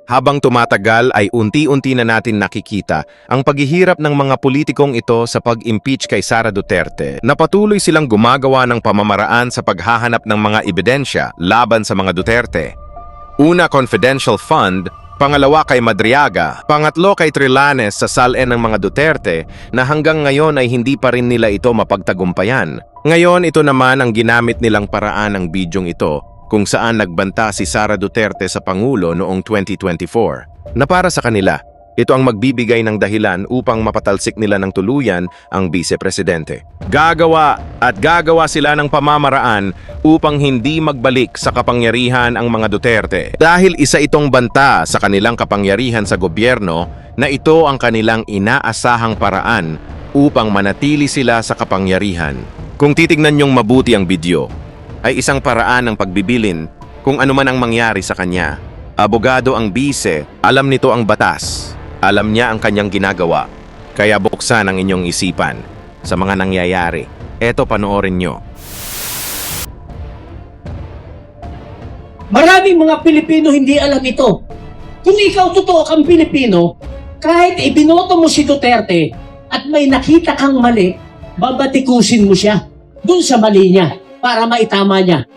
Habang tumatagal ay unti-unti na natin nakikita ang paghihirap ng mga politikong ito sa pag-impeach kay Sara Duterte na patuloy silang gumagawa ng pamamaraan sa paghahanap ng mga ebidensya laban sa mga Duterte. Una, confidential fund, pangalawa kay Madriaga, pangatlo kay Trillanes sa SALN ng mga Duterte na hanggang ngayon ay hindi pa rin nila ito mapagtagumpayan. Ngayon ito naman ang ginamit nilang paraan ng bidyong ito kung saan nagbanta si Sara Duterte sa Pangulo noong 2024, na para sa kanila, ito ang magbibigay ng dahilan upang mapatalsik nila ng tuluyan ang Vice-Presidente. Gagawa sila ng pamamaraan upang hindi magbalik sa kapangyarihan ang mga Duterte. Dahil isa itong banta sa kanilang kapangyarihan sa gobyerno na ito ang kanilang inaasahang paraan upang manatili sila sa kapangyarihan. Kung titignan niyong mabuti ang video, ay isang paraan ng pagbibilin kung ano man ang mangyari sa kanya. Abogado ang bise, alam nito ang batas, alam niya ang kanyang ginagawa, kaya buksan ang inyong isipan sa mga nangyayari. Eto, panoorin nyo. Maraming mga Pilipino hindi alam ito. Kung ikaw totoo kang Pilipino, kahit ibinoto mo si Duterte at may nakita kang mali, babatikusin mo siya dun sa mali niya para maitama niya.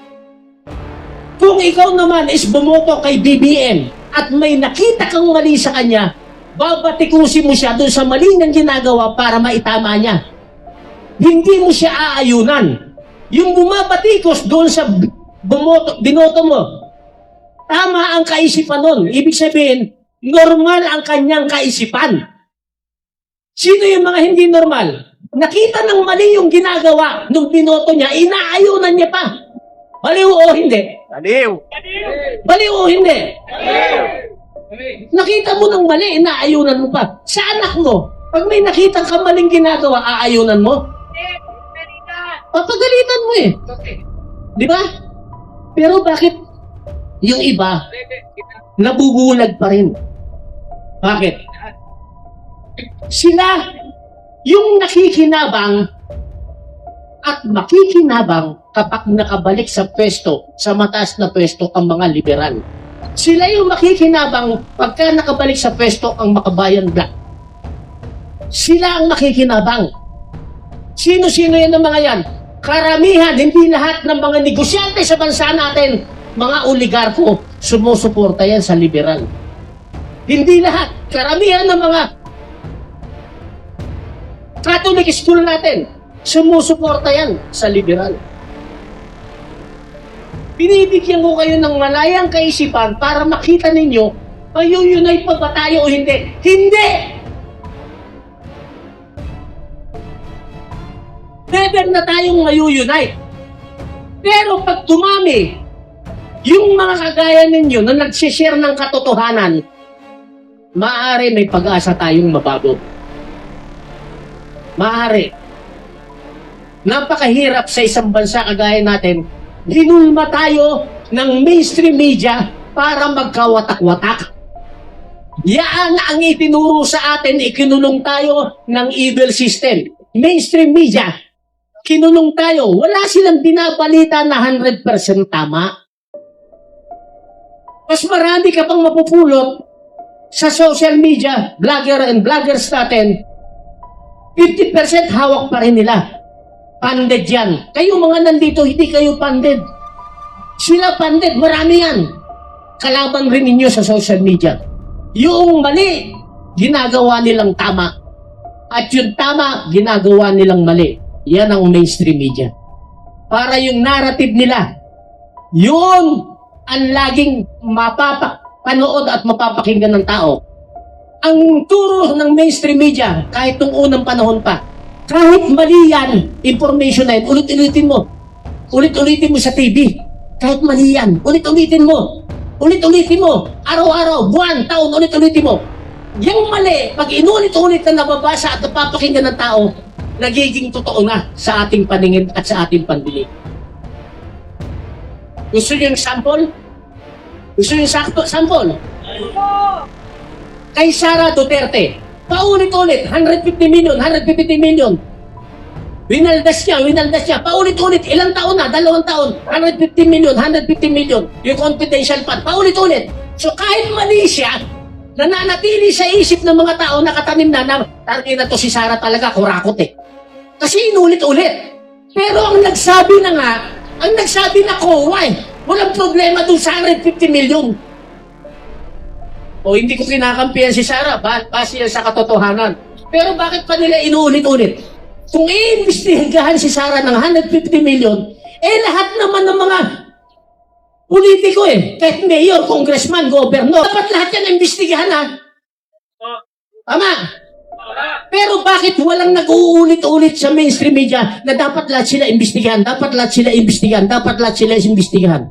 Kung ikaw naman is bumoto kay BBM at may nakita kang mali sa kanya, babatikusin mo siya dun sa mali niyang ginagawa para maitama niya. Hindi mo siya aayunan. Yung bumabatikos doon sa binoto mo, tama ang kaisipan nun. Ibig sabihin, normal ang kanyang kaisipan. Sino yung mga hindi normal? Nakita ng mali yung ginagawa nung binoto niya, inaayunan niya pa. Baliw o hindi? Baliw! Baliw o hindi? Nakita mo ng mali, inaayunan mo pa. Sa anak mo, pag may nakita ka maling ginagawa, aayunan mo? Papagalitan mo eh. Di ba? Pero bakit yung iba, nabubulag pa rin? Bakit? Sila, yung nakikinabang at makikinabang kapag nakabalik sa pwesto, sa mataas na pwesto ang mga liberal. Sila yung makikinabang pagka nakabalik sa pwesto ang makabayan black. Sila ang makikinabang. Sino-sino yan ang mga yan? Karamihan, hindi lahat ng mga negosyante sa bansa natin, mga oligarko, sumusuporta yan sa liberal. Hindi lahat. Karamihan ng mga Catholic school natin, sumusuporta yan sa liberal. Binibigyan ko kayo ng malayang kaisipan para makita ninyo, mayuyunite pa ba tayo o hindi? Hindi! Never na tayong mayuyunite. Pero pag dumami, yung mga kagaya ninyo na nagsishare ng katotohanan, maaari may pag-asa tayong mabago. Maaari. Napakahirap sa isang bansa kagaya natin, hinulma tayo ng mainstream media para magkawatak-watak. Yan ang itinuro sa atin, ikinulong tayo ng evil system. Mainstream media, kinulong tayo. Wala silang binabalita na 100% tama. Mas marami ka pang mapupulot sa social media, vlogger and vloggers natin, 50% hawak pa rin nila. Panded yan. Kayo mga nandito, hindi kayo panded. Sila panded, marami yan. Kalaban rin ninyo sa social media. Yung mali, ginagawa nilang tama. At yung tama, ginagawa nilang mali. Yan ang mainstream media. Para yung narrative nila, yun ang laging mapapanood at mapapakinggan ng tao. Ang turo ng mainstream media, kahit nung unang panahon pa, kahit mali yan, information na yan, ulit-ulitin mo. Ulit-ulitin mo sa TV. Kahit mali yan, ulit-ulitin mo. Ulit-ulitin mo. Araw-araw, buwan, taon, ulit-ulitin mo. Yung mali, pag inulit-ulit na nababasa at napapakinggan ng tao, nagiging totoo na sa ating paningin at sa ating pandinig. Gusto niyo yung sample? Gusto niyo yung sample? Kay Sara Duterte, paulit-ulit, 150 million, 150 million. Winaldas niya, paulit-ulit, ilang taon na, 2 taon, 150 million, 150 million, yung confidential fund, paulit-ulit. So kahit mali siya, nananatili sa isip ng mga tao nakatanim na target na to si Sara talaga, kurakot eh. Kasi inulit-ulit. Pero ang nagsabi na nga, ang nagsabi na COA eh, walang problema dun sa 150 million. O hindi ko kinakampihan si Sara, base yan sa katotohanan. Pero bakit pa nila inuulit-ulit? Kung iimbestigahan si Sara ng 150 million, eh lahat naman ng mga politiko eh, kahit mayor, congressman, governor, dapat lahat yan imbestigahan ha. Tama? Pero bakit walang nag-uulit-ulit sa mainstream media na dapat lahat sila imbestigahan, dapat lahat sila imbestigahan, dapat lahat sila imbestigahan?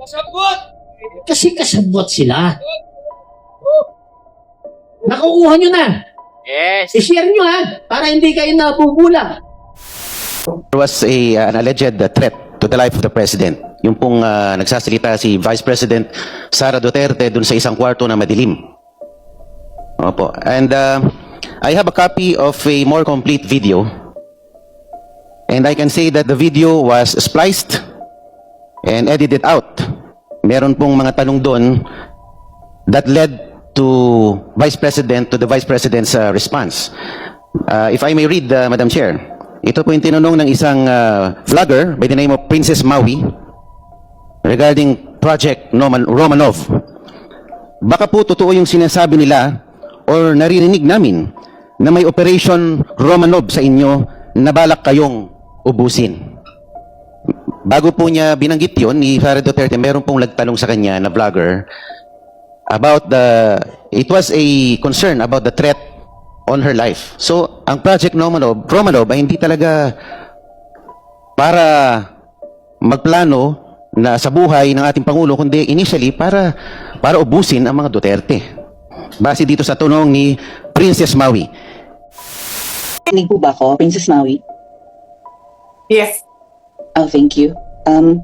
Kasabot! Kasi kasabot sila. Nakukuha nyo na. Yes. I-share nyo ha, para hindi kayo nabubula. There was an alleged threat to the life of the president. Yung pong nagsasalita si Vice President Sara Duterte dun sa isang kwarto na madilim. Opo. And I have a copy of a more complete video. And I can say that the video was spliced and edited out. Meron pong mga tanong doon that led to the Vice President's response. If I may read, Madam Chair, ito po yung tinanong ng isang vlogger by the name of Princess Maui regarding Project Romanov. Baka po totoo yung sinasabi nila or naririnig namin na may Operation Romanov sa inyo na balak kayong ubusin. Bago po niya binanggit yun, ni Sara Duterte, meron pong nagtanong sa kanya na vlogger about it was a concern about the threat on her life. So, ang Project Romanov ay hindi talaga para magplano na sa buhay ng ating Pangulo, kundi initially para ubusin ang mga Duterte. Base dito sa tanong ni Princess Maui. Rinig po ba ako, Princess Maui? Yes. Oh, thank you.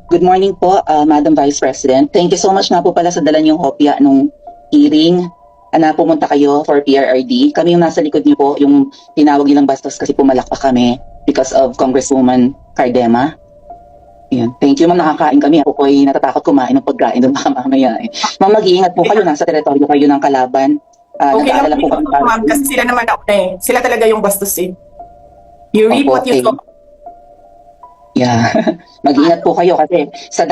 Good morning po, Madam Vice President. Thank you so much nga po pala sa dala niyong kopya nung hearing na pumunta kayo for PRRD. Kami yung nasa likod niyo po, yung tinawag nilang bastos kasi pumalakpak kami because of Congresswoman Cardema. Yun. Thank you, ma'am. Nakakain kami. Ako po ay natatakot kumain ng pagkain doon baka mamaya eh. Ma'am, mag-iingat po kayo. Nasa teritoryo kayo ng kalaban. Okay lang Nag-aalala po kami para- ma'am, kasi sila naman ako eh. Sila talaga yung bastos eh. You read Opo, what you okay. saw. Yeah. Mag-ingat po kayo kasi sa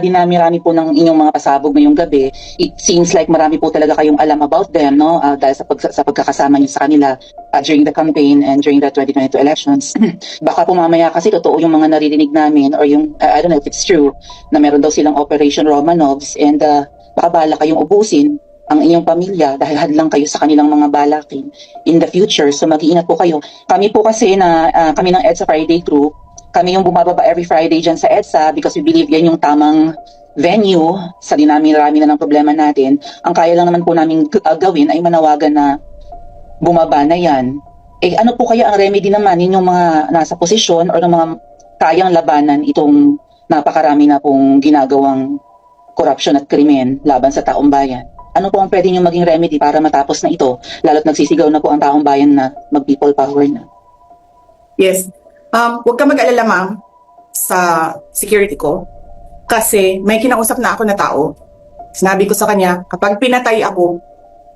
dinami-rami po ng inyong mga pasabog ngayong gabi, it seems like marami po talaga kayong alam about them, no? Dahil sa pagkakasama niyo sa kanila during the campaign and during the 2022 elections. Baka po mamaya kasi totoo yung mga naririnig namin or yung, I don't know if it's true, na meron daw silang Operation Romanovs and baka bala kayong ubusin ang inyong pamilya dahil hadlang kayo sa kanilang mga balakin in the future. So mag-iingat po kayo. Kami po kasi kami ng EDSA Friday Group, kami yung bumababa every Friday dyan sa EDSA because we believe yan yung tamang venue sa dinami-rami na ng problema natin. Ang kaya lang naman po namin gawin ay manawagan na bumaba na yan. Eh ano po kaya ang remedy naman ninyong mga nasa posisyon o ng mga kayang labanan itong napakarami na pong ginagawang korupsyon at krimen laban sa taong bayan? Ano po ang pwede nyo maging remedy para matapos na ito? Lalo't nagsisigaw na po ang taong bayan na mag-people power na. Yes. Huwag ka mag-alala, ma'am, sa security ko. Kasi may kinausap na ako na tao. Sinabi ko sa kanya, kapag pinatay ako,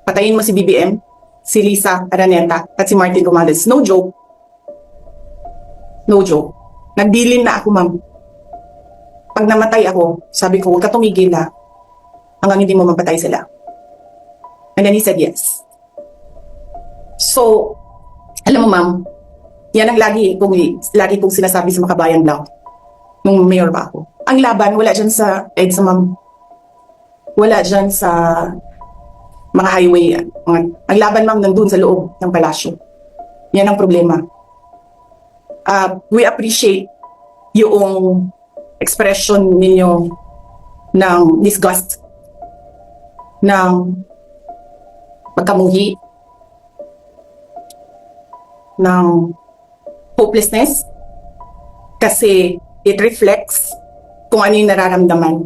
patayin mo si BBM, si Lisa Araneta, at si Martin Romales. No joke. No joke. Nagdilin na ako, ma'am. Pag namatay ako, sabi ko, huwag ka tumigil na hanggang hindi mo mapatay sila. And then he said yes. So, alam mo, ma'am, yan ang lagi kong sinasabi sa Makabayan Blanc nung mayor pa ako. Ang laban, wala dyan sa EDSA, ma'am. Wala dyan sa mga highway. Ang laban, ma'am, nandun sa loob ng palasyo. Yan ang problema. We appreciate yung expression ninyo ng disgust, ng pagkamuhi, ng hopelessness, kasi it reflects kung ano yung nararamdaman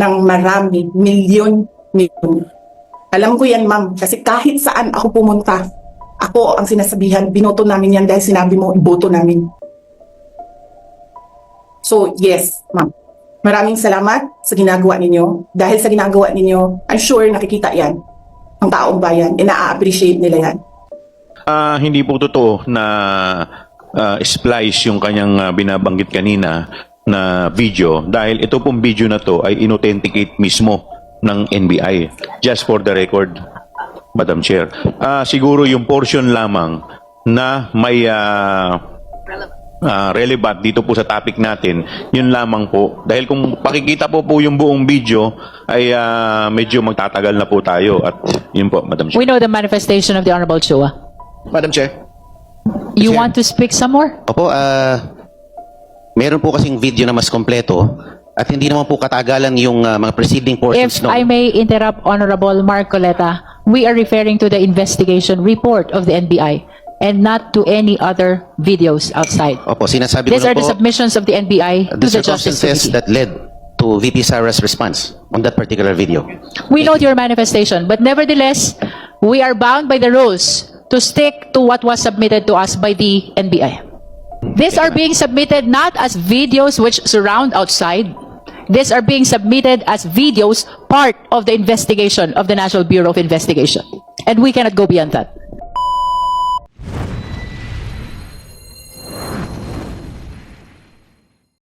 ng marami, milyon. Alam ko yan, ma'am, kasi kahit saan ako pumunta, ako ang sinasabihan, binoto namin yan dahil sinabi mo, iboto namin. So, yes, ma'am. Maraming salamat sa ginagawa ninyo. Dahil sa ginagawa ninyo, I'm sure nakikita yan ang taong bayan. Na-appreciate nila yan. Hindi po totoo na splice yung kanyang binabanggit kanina na video dahil ito pong video na to ay inauthenticate mismo ng NBI. Just for the record, Madam Chair. Siguro yung portion lamang na may relevant dito po sa topic natin, yun lamang po. Dahil kung pakikita po yung buong video, ay medyo magtatagal na po tayo. At yun po, Madam Chair. We know the manifestation of the Honorable Chua. Madam Chair. You want to speak some more? Opo, meron po kasing video na mas kompleto at hindi naman po katagalan yung mga preceding portions. If I may interrupt, Honorable Marcoleta, we are referring to the investigation report of the NBI and not to any other videos outside. Opo, sinasabi ko These lang are the po submissions of the NBI to the the Justice circumstances Committee. that led to VP Sara's response on that particular video. We note your manifestation, but nevertheless, we are bound by the rules to stick to what was submitted to us by the NBI. These are being submitted not as videos which surround outside. These are being submitted as videos part of the investigation of the National Bureau of Investigation. And we cannot go beyond that.